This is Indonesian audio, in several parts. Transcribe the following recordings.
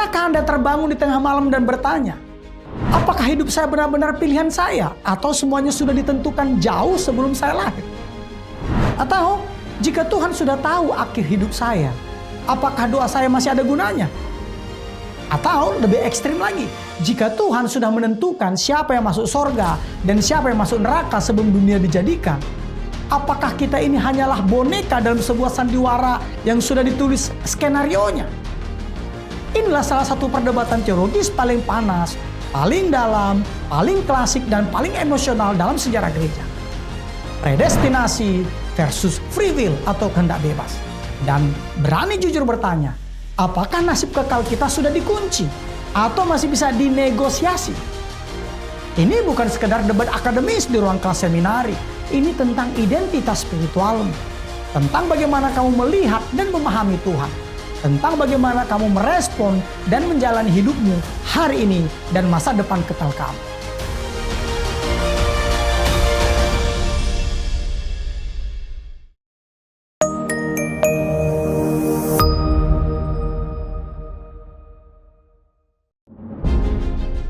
Pernahkah Anda terbangun di tengah malam dan bertanya, apakah hidup saya benar-benar pilihan saya? Atau semuanya sudah ditentukan jauh sebelum saya lahir? Atau jika Tuhan sudah tahu akhir hidup saya, apakah doa saya masih ada gunanya? Atau lebih ekstrim lagi, jika Tuhan sudah menentukan siapa yang masuk sorga dan siapa yang masuk neraka sebelum dunia dijadikan, apakah kita ini hanyalah boneka dalam sebuah sandiwara yang sudah ditulis skenarionya? Inilah salah satu perdebatan teologis paling panas, paling dalam, paling klasik, dan paling emosional dalam sejarah gereja. Predestinasi versus free will atau kehendak bebas. Dan berani jujur bertanya, apakah nasib kekal kita sudah dikunci atau masih bisa dinegosiasi? Ini bukan sekedar debat akademis di ruang kelas seminari. Ini tentang identitas spiritualmu, tentang bagaimana kamu melihat dan memahami Tuhan, tentang bagaimana kamu merespon dan menjalani hidupmu hari ini dan masa depan kekal kamu.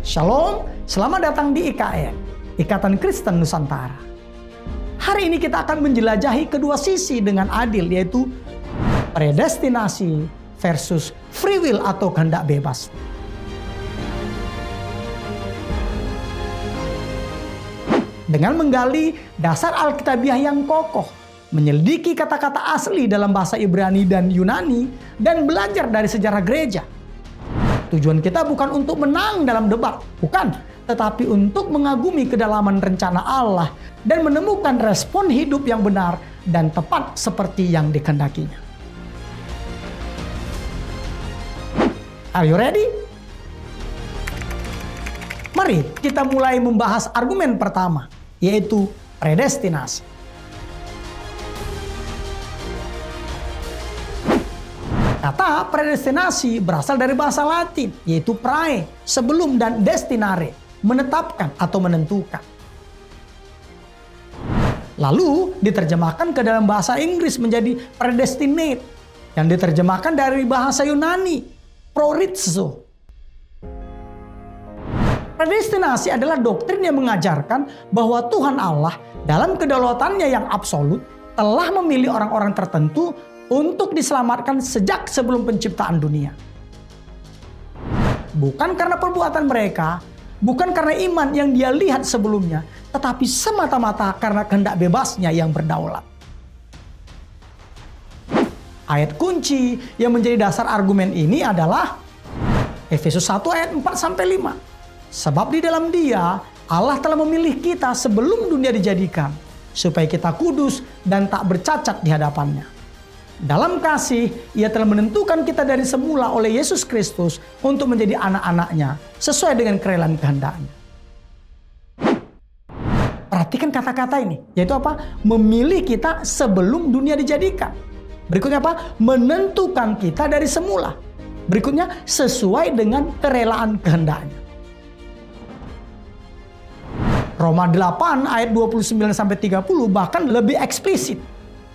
Shalom, selamat datang di IKN, Ikatan Kristen Nusantara. Hari ini kita akan menjelajahi kedua sisi dengan adil, yaitu predestinasi versus free will atau kehendak bebas. Dengan menggali dasar Alkitabiah yang kokoh, menyelidiki kata-kata asli dalam bahasa Ibrani dan Yunani, dan belajar dari sejarah gereja. Tujuan kita bukan untuk menang dalam debat, bukan, tetapi untuk mengagumi kedalaman rencana Allah dan menemukan respon hidup yang benar dan tepat seperti yang dikehendakinya. Are you ready? Mari kita mulai membahas argumen pertama, yaitu predestinasi. Kata predestinasi berasal dari bahasa Latin, yaitu prae, sebelum, dan destinare, menetapkan atau menentukan. Lalu diterjemahkan ke dalam bahasa Inggris menjadi predestinate, yang diterjemahkan dari bahasa Yunani, proritzo. Predestinasi adalah doktrin yang mengajarkan bahwa Tuhan Allah dalam kedaulatannya yang absolut telah memilih orang-orang tertentu untuk diselamatkan sejak sebelum penciptaan dunia. Bukan karena perbuatan mereka, bukan karena iman yang dia lihat sebelumnya, tetapi semata-mata karena kehendak bebasnya yang berdaulat. Ayat kunci yang menjadi dasar argumen ini adalah Efesus 1 ayat 4-5. Sebab di dalam Dia, Allah telah memilih kita sebelum dunia dijadikan, supaya kita kudus dan tak bercacat di hadapannya. Dalam kasih, Ia telah menentukan kita dari semula oleh Yesus Kristus untuk menjadi anak-anaknya sesuai dengan kerelaan kehendaknya. Perhatikan kata-kata ini, yaitu apa? Memilih kita sebelum dunia dijadikan. Berikutnya apa? Menentukan kita dari semula. Berikutnya, sesuai dengan kerelaan kehendaknya. Roma 8 ayat 29-30 bahkan lebih eksplisit.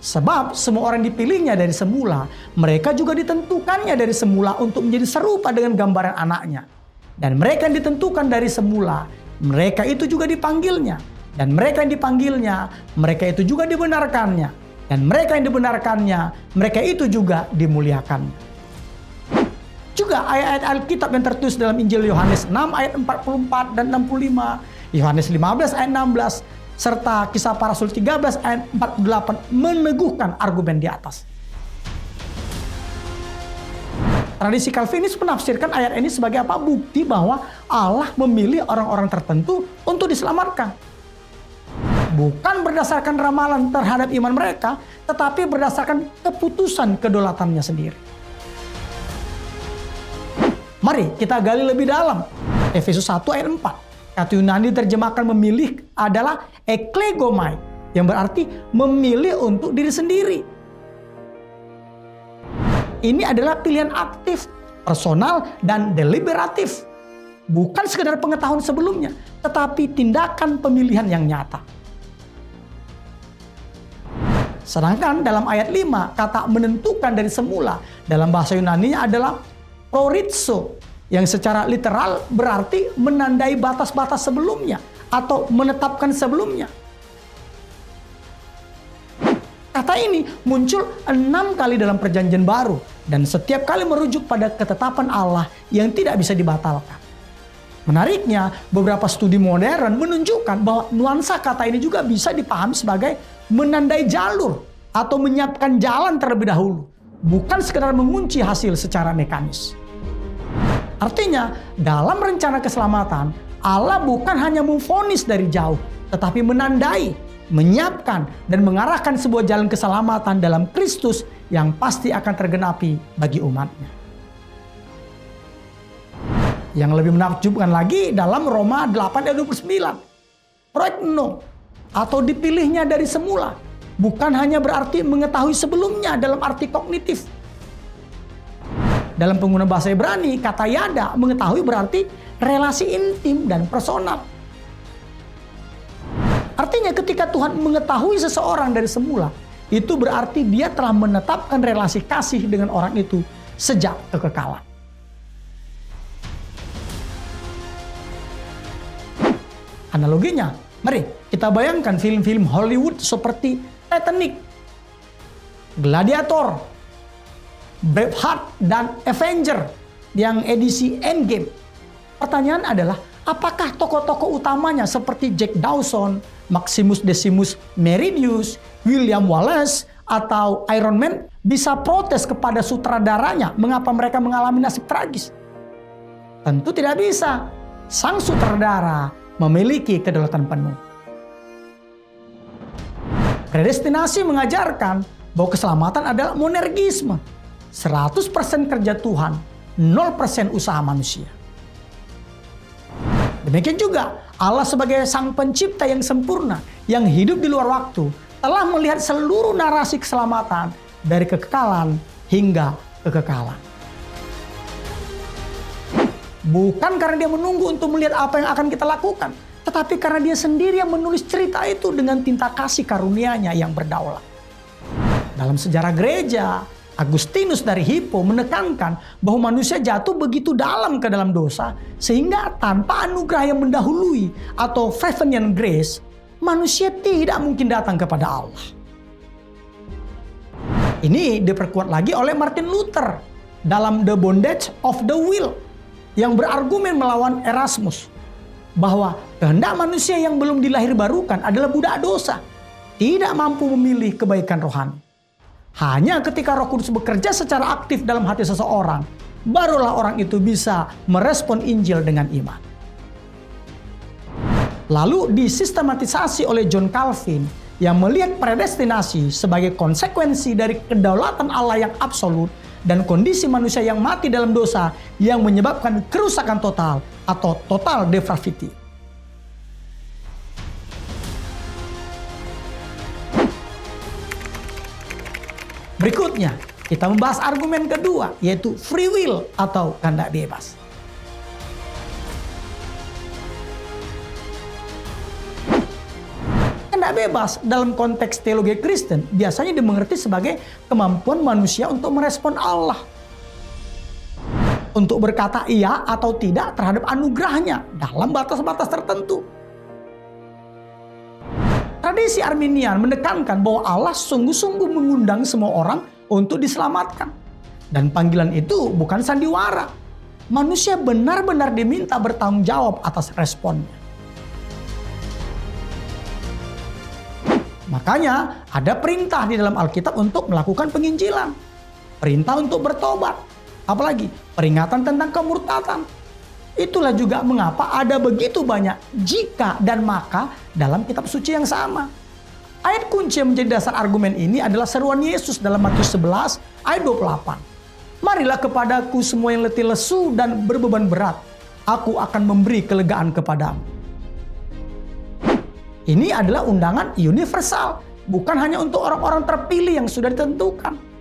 Sebab semua orang dipilihnya dari semula, mereka juga ditentukannya dari semula untuk menjadi serupa dengan gambaran anaknya. Dan mereka yang ditentukan dari semula, mereka itu juga dipanggilnya. Dan mereka yang dipanggilnya, mereka itu juga dibenarkannya. Dan mereka yang dibenarkannya, mereka itu juga dimuliakannya. Juga ayat-ayat Alkitab yang tertulis dalam Injil Yohanes 6 ayat 44 dan 65, Yohanes 15 ayat 16, serta Kisah Para Rasul 13 ayat 48 meneguhkan argumen di atas. Tradisi Calvinis menafsirkan ayat ini sebagai apa? Bukti bahwa Allah memilih orang-orang tertentu untuk diselamatkan. Bukan berdasarkan ramalan terhadap iman mereka, tetapi berdasarkan keputusan kedaulatannya sendiri. Mari kita gali lebih dalam. Efesus 1 ayat 4. Kata Yunani terjemahkan memilih adalah eklegomai, yang berarti memilih untuk diri sendiri. Ini adalah pilihan aktif, personal, dan deliberatif. Bukan sekedar pengetahuan sebelumnya, tetapi tindakan pemilihan yang nyata. Sedangkan dalam ayat 5, kata menentukan dari semula dalam bahasa Yunani adalah proritzo, Yang secara literal berarti menandai batas-batas sebelumnya atau menetapkan sebelumnya. Kata ini muncul 6 kali dalam Perjanjian Baru dan setiap kali merujuk pada ketetapan Allah yang tidak bisa dibatalkan. Menariknya, beberapa studi modern menunjukkan bahwa nuansa kata ini juga bisa dipahami sebagai menandai jalur atau menyiapkan jalan terlebih dahulu, bukan sekedar mengunci hasil secara mekanis. Artinya, dalam rencana keselamatan, Allah bukan hanya memvonis dari jauh, tetapi menandai, menyiapkan, dan mengarahkan sebuah jalan keselamatan dalam Kristus yang pasti akan tergenapi bagi umatnya. Yang lebih menakjubkan lagi dalam Roma 8 ayat 29. Proekno atau dipilihnya dari semula bukan hanya berarti mengetahui sebelumnya dalam arti kognitif. Dalam penggunaan bahasa Ibrani, kata yada mengetahui berarti relasi intim dan personal. Artinya ketika Tuhan mengetahui seseorang dari semula, itu berarti dia telah menetapkan relasi kasih dengan orang itu sejak kekekalan. Analoginya, mari kita bayangkan film-film Hollywood seperti Titanic, Gladiator, Braveheart, dan Avenger yang edisi Endgame. Pertanyaan adalah, apakah tokoh-tokoh utamanya seperti Jack Dawson, Maximus Decimus Meridius, William Wallace, atau Iron Man bisa protes kepada sutradaranya mengapa mereka mengalami nasib tragis? Tentu tidak bisa. Sang sutradara memiliki kedaulatan penuh. Predestinasi mengajarkan bahwa keselamatan adalah monergisme. 100% kerja Tuhan, 0% usaha manusia. Demikian juga Allah sebagai sang pencipta yang sempurna, yang hidup di luar waktu, telah melihat seluruh narasi keselamatan dari kekekalan hingga kekekalan. Bukan karena dia menunggu untuk melihat apa yang akan kita lakukan, tetapi karena dia sendiri yang menulis cerita itu dengan tinta kasih karunia-Nya yang berdaulat. Dalam sejarah gereja, Agustinus dari Hippo menekankan bahwa manusia jatuh begitu dalam ke dalam dosa, sehingga tanpa anugerah yang mendahului atau Favonian Grace, manusia tidak mungkin datang kepada Allah. Ini diperkuat lagi oleh Martin Luther dalam The Bondage of the Will, yang berargumen melawan Erasmus bahwa kehendak manusia yang belum dilahirbarukan adalah budak dosa, tidak mampu memilih kebaikan rohani. Hanya ketika Roh Kudus bekerja secara aktif dalam hati seseorang, barulah orang itu bisa merespon Injil dengan iman. Lalu disistematisasi oleh John Calvin yang melihat predestinasi sebagai konsekuensi dari kedaulatan Allah yang absolut dan kondisi manusia yang mati dalam dosa yang menyebabkan kerusakan total atau total depravity. Berikutnya, kita membahas argumen kedua, yaitu free will atau kehendak bebas. Kehendak bebas dalam konteks teologi Kristen biasanya dimengerti sebagai kemampuan manusia untuk merespon Allah, untuk berkata iya atau tidak terhadap anugerahnya dalam batas-batas tertentu. Tradisi Arminian menekankan bahwa Allah sungguh-sungguh mengundang semua orang untuk diselamatkan. Dan panggilan itu bukan sandiwara. Manusia benar-benar diminta bertanggung jawab atas responnya. Makanya ada perintah di dalam Alkitab untuk melakukan penginjilan. Perintah untuk bertobat. Apalagi peringatan tentang kemurtatan. Itulah juga mengapa ada begitu banyak jika dan maka dalam kitab suci yang sama. Ayat kunci yang menjadi dasar argumen ini adalah seruan Yesus dalam Matius 11 ayat 28. Marilah kepadaku semua yang letih lesu dan berbeban berat, aku akan memberi kelegaan kepadamu. Ini adalah undangan universal, bukan hanya untuk orang-orang terpilih yang sudah ditentukan.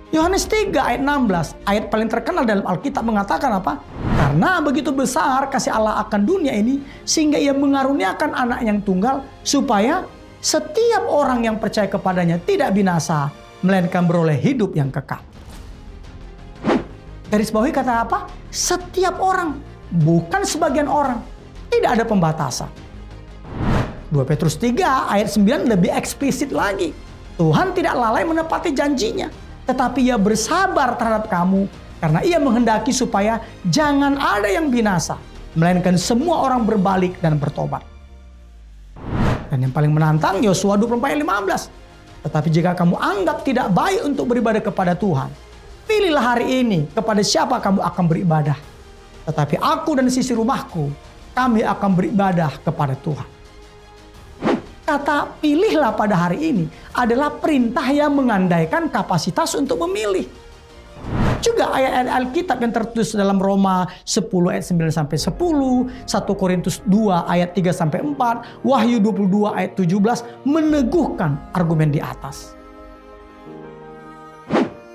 Yohanes 3 ayat 16, ayat paling terkenal dalam Alkitab mengatakan apa? Karena begitu besar kasih Allah akan dunia ini, sehingga ia mengaruniakan anak yang tunggal, supaya setiap orang yang percaya kepadanya tidak binasa, melainkan beroleh hidup yang kekal. Garis bawahi kata apa? Setiap orang, bukan sebagian orang. Tidak ada pembatasan. 2 Petrus 3 ayat 9 lebih eksplisit lagi. Tuhan tidak lalai menepati janjinya, tetapi Ia bersabar terhadap kamu karena Ia menghendaki supaya jangan ada yang binasa, melainkan semua orang berbalik dan bertobat. Dan yang paling menantang Yosua 24 ayat 15. Tetapi jika kamu anggap tidak baik untuk beribadah kepada Tuhan, pilihlah hari ini kepada siapa kamu akan beribadah. Tetapi aku dan sisi rumahku, kami akan beribadah kepada Tuhan. Kata pilihlah pada hari ini adalah perintah yang mengandaikan kapasitas untuk memilih. Juga ayat-ayat Alkitab yang tertulis dalam Roma 10 ayat 9-10, 1 Korintus 2 ayat 3-4, Wahyu 22 ayat 17 meneguhkan argumen di atas.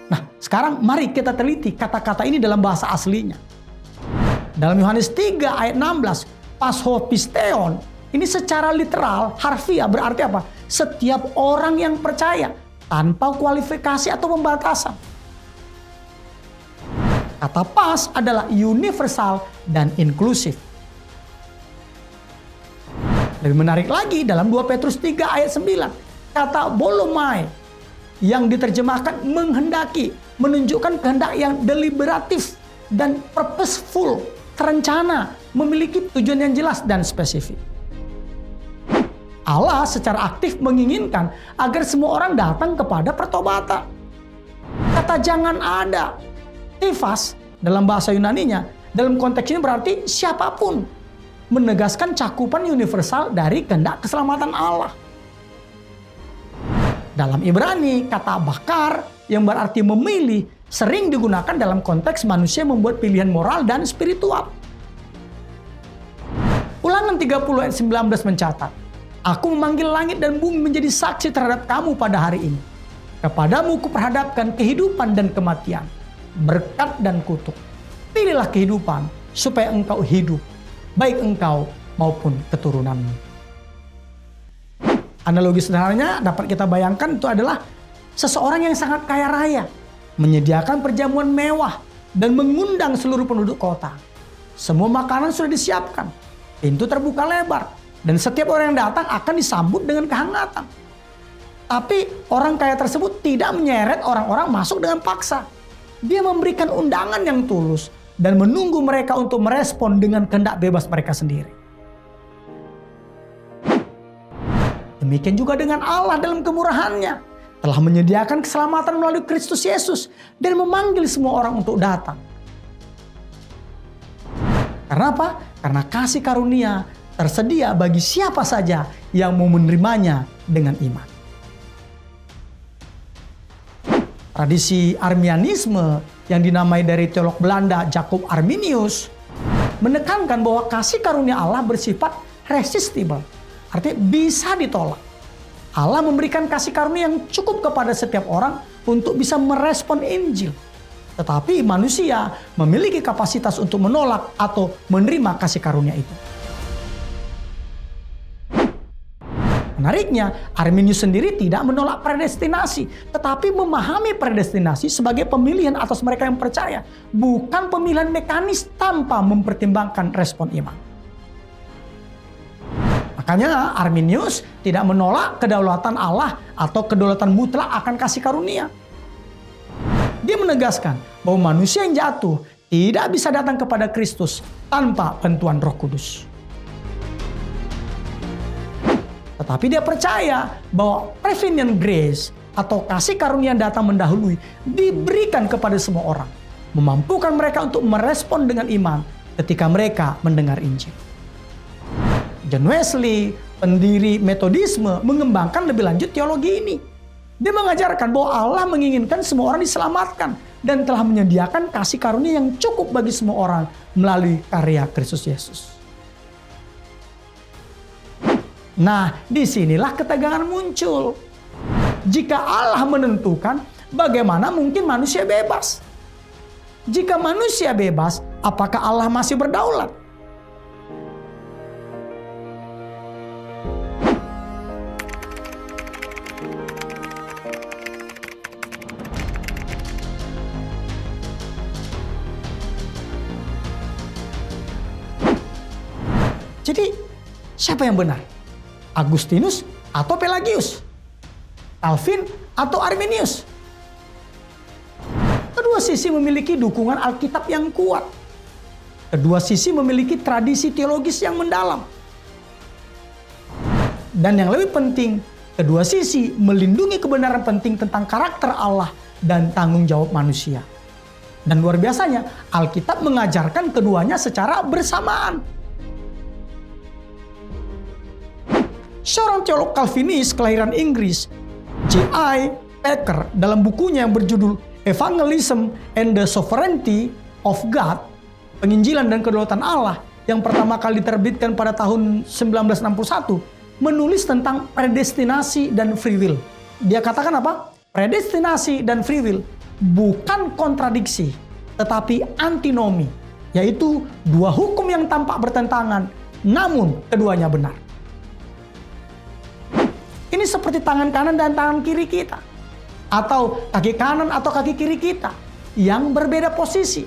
Nah, sekarang mari kita teliti kata-kata ini dalam bahasa aslinya. Dalam Yohanes 3 ayat 16, pashopisteon, ini secara literal, harfiah berarti apa? Setiap orang yang percaya tanpa kualifikasi atau pembatasan. Kata pas adalah universal dan inklusif. Lebih menarik lagi dalam 2 Petrus 3 ayat 9. Kata bolomai yang diterjemahkan menghendaki, menunjukkan kehendak yang deliberatif dan purposeful, terencana, memiliki tujuan yang jelas dan spesifik. Allah secara aktif menginginkan agar semua orang datang kepada pertobatan. Kata jangan ada, tifas dalam bahasa Yunaninya, dalam konteks ini berarti siapapun, menegaskan cakupan universal dari kehendak keselamatan Allah. Dalam Ibrani, kata bakar yang berarti memilih sering digunakan dalam konteks manusia membuat pilihan moral dan spiritual. Ulangan 30 ayat 19 mencatat, aku memanggil langit dan bumi menjadi saksi terhadap kamu pada hari ini. Kepadamu kuperhadapkan kehidupan dan kematian, berkat dan kutuk. Pilihlah kehidupan supaya engkau hidup, baik engkau maupun keturunanmu. Analogi sederhananya dapat kita bayangkan itu adalah seseorang yang sangat kaya raya, menyediakan perjamuan mewah dan mengundang seluruh penduduk kota. Semua makanan sudah disiapkan, pintu terbuka lebar, dan setiap orang yang datang akan disambut dengan kehangatan. Tapi orang kaya tersebut tidak menyeret orang-orang masuk dengan paksa. Dia memberikan undangan yang tulus dan menunggu mereka untuk merespon dengan kehendak bebas mereka sendiri. Demikian juga dengan Allah dalam kemurahannya, telah menyediakan keselamatan melalui Kristus Yesus dan memanggil semua orang untuk datang. Karena apa? Karena kasih karunia tersedia bagi siapa saja yang mau menerimanya dengan iman. Tradisi Arminianisme yang dinamai dari teolog Belanda Jacob Arminius menekankan bahwa kasih karunia Allah bersifat resistible, artinya bisa ditolak. Allah memberikan kasih karunia yang cukup kepada setiap orang untuk bisa merespon Injil. Tetapi manusia memiliki kapasitas untuk menolak atau menerima kasih karunia itu. Menariknya, Arminius sendiri tidak menolak predestinasi, tetapi memahami predestinasi sebagai pemilihan atas mereka yang percaya, bukan pemilihan mekanis tanpa mempertimbangkan respon iman. Makanya Arminius tidak menolak kedaulatan Allah atau kedaulatan mutlak akan kasih karunia. Dia menegaskan bahwa manusia yang jatuh tidak bisa datang kepada Kristus tanpa bantuan Roh Kudus. Tetapi dia percaya bahwa prevenient grace atau kasih karunia yang datang mendahului diberikan kepada semua orang, memampukan mereka untuk merespon dengan iman ketika mereka mendengar Injil. John Wesley, pendiri Metodisme, mengembangkan lebih lanjut teologi ini. Dia mengajarkan bahwa Allah menginginkan semua orang diselamatkan dan telah menyediakan kasih karunia yang cukup bagi semua orang melalui karya Kristus Yesus. Nah, disinilah ketegangan muncul. Jika Allah menentukan, bagaimana mungkin manusia bebas? Jika manusia bebas, apakah Allah masih berdaulat? Jadi siapa yang benar? Agustinus atau Pelagius? Calvin atau Arminius? Kedua sisi memiliki dukungan Alkitab yang kuat. Kedua sisi memiliki tradisi teologis yang mendalam. Dan yang lebih penting, kedua sisi melindungi kebenaran penting tentang karakter Allah dan tanggung jawab manusia. Dan luar biasanya, Alkitab mengajarkan keduanya secara bersamaan. Seorang teolog Calvinis kelahiran Inggris, J.I. Packer, dalam bukunya yang berjudul Evangelism and the Sovereignty of God, Penginjilan dan Kedaulatan Allah, yang pertama kali diterbitkan pada tahun 1961, menulis tentang predestinasi dan free will. Dia katakan apa? Predestinasi dan free will bukan kontradiksi, tetapi antinomi, yaitu dua hukum yang tampak bertentangan, namun keduanya benar. Ini seperti tangan kanan dan tangan kiri kita, atau kaki kanan atau kaki kiri kita yang berbeda posisi.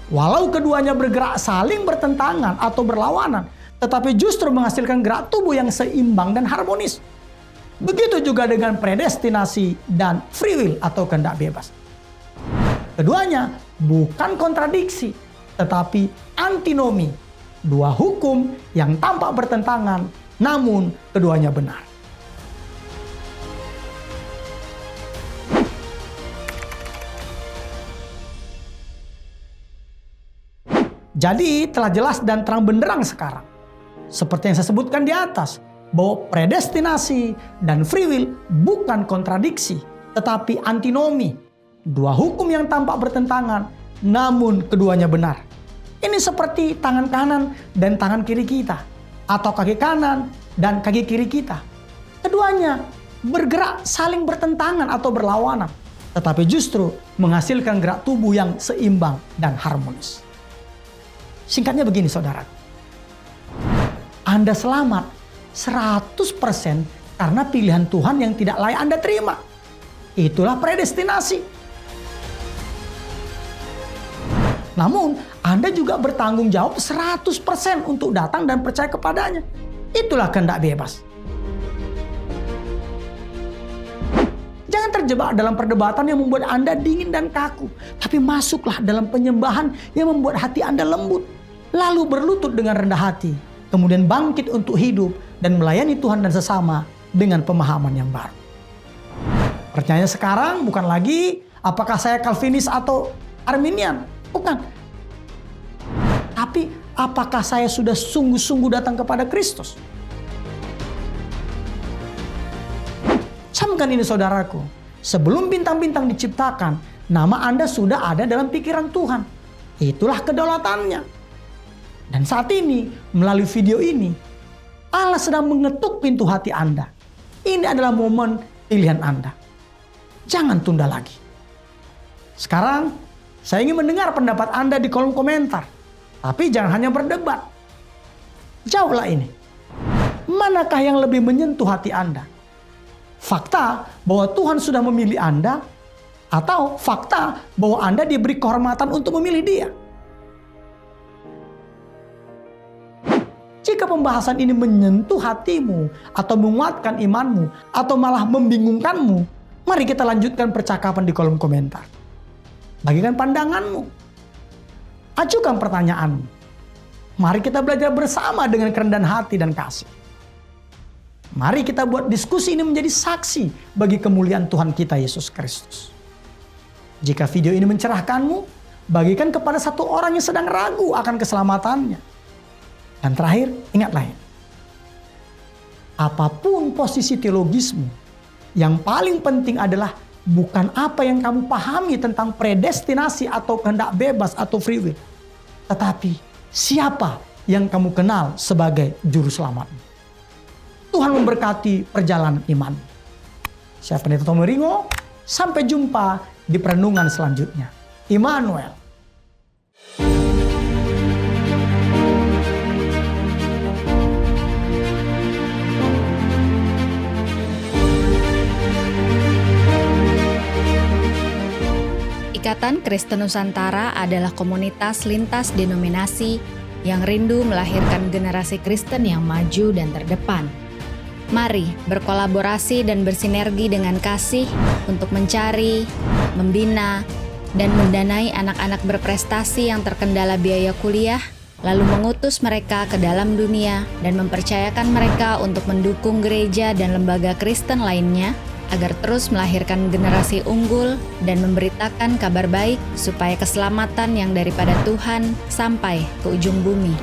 Walau keduanya bergerak saling bertentangan atau berlawanan, tetapi justru menghasilkan gerak tubuh yang seimbang dan harmonis. Begitu juga dengan predestinasi dan free will atau kehendak bebas. Keduanya bukan kontradiksi, tetapi antinomi. Dua hukum yang tampak bertentangan, namun keduanya benar. Jadi telah jelas dan terang benderang sekarang, seperti yang saya sebutkan di atas, bahwa predestinasi dan free will bukan kontradiksi, tetapi antinomi. Dua hukum yang tampak bertentangan, namun keduanya benar. Ini seperti tangan kanan dan tangan kiri kita, atau kaki kanan dan kaki kiri kita. Keduanya bergerak saling bertentangan atau berlawanan, tetapi justru menghasilkan gerak tubuh yang seimbang dan harmonis. Singkatnya begini saudara, Anda selamat 100% karena pilihan Tuhan yang tidak layak Anda terima. Itulah predestinasi. Namun Anda juga bertanggung jawab 100% untuk datang dan percaya kepadanya. Itulah kehendak bebas. Jangan terjebak dalam perdebatan yang membuat Anda dingin dan kaku, tapi masuklah dalam penyembahan yang membuat hati Anda lembut, lalu berlutut dengan rendah hati, kemudian bangkit untuk hidup dan melayani Tuhan dan sesama dengan pemahaman yang baru. Pertanyaannya sekarang bukan lagi apakah saya Calvinis atau Arminian, bukan. Tapi apakah saya sudah sungguh-sungguh datang kepada Kristus? Camkan ini saudaraku, sebelum bintang-bintang diciptakan, nama Anda sudah ada dalam pikiran Tuhan. Itulah kedaulatannya. Dan saat ini, melalui video ini, Allah sedang mengetuk pintu hati Anda. Ini adalah momen pilihan Anda. Jangan tunda lagi. Sekarang, saya ingin mendengar pendapat Anda di kolom komentar. Tapi jangan hanya berdebat. Jawablah ini. Manakah yang lebih menyentuh hati Anda? Fakta bahwa Tuhan sudah memilih Anda, atau fakta bahwa Anda diberi kehormatan untuk memilih Dia? Jika pembahasan ini menyentuh hatimu, atau menguatkan imanmu, atau malah membingungkanmu, mari kita lanjutkan percakapan di kolom komentar. Bagikan pandanganmu. Ajukan pertanyaanmu. Mari kita belajar bersama dengan kerendahan hati dan kasih. Mari kita buat diskusi ini menjadi saksi bagi kemuliaan Tuhan kita Yesus Kristus. Jika video ini mencerahkanmu, bagikan kepada satu orang yang sedang ragu akan keselamatannya. Dan terakhir, ingatlah ini. Apapun posisi teologismu, yang paling penting adalah bukan apa yang kamu pahami tentang predestinasi atau kehendak bebas atau free will, tetapi siapa yang kamu kenal sebagai juru selamatmu. Tuhan memberkati perjalanan iman. Saya Pendeta Tommy Ringo, sampai jumpa di perenungan selanjutnya. Immanuel. Ikatan Kristen Nusantara adalah komunitas lintas denominasi yang rindu melahirkan generasi Kristen yang maju dan terdepan. Mari berkolaborasi dan bersinergi dengan kasih untuk mencari, membina, dan mendanai anak-anak berprestasi yang terkendala biaya kuliah, lalu mengutus mereka ke dalam dunia dan mempercayakan mereka untuk mendukung gereja dan lembaga Kristen lainnya agar terus melahirkan generasi unggul dan memberitakan kabar baik supaya keselamatan yang daripada Tuhan sampai ke ujung bumi.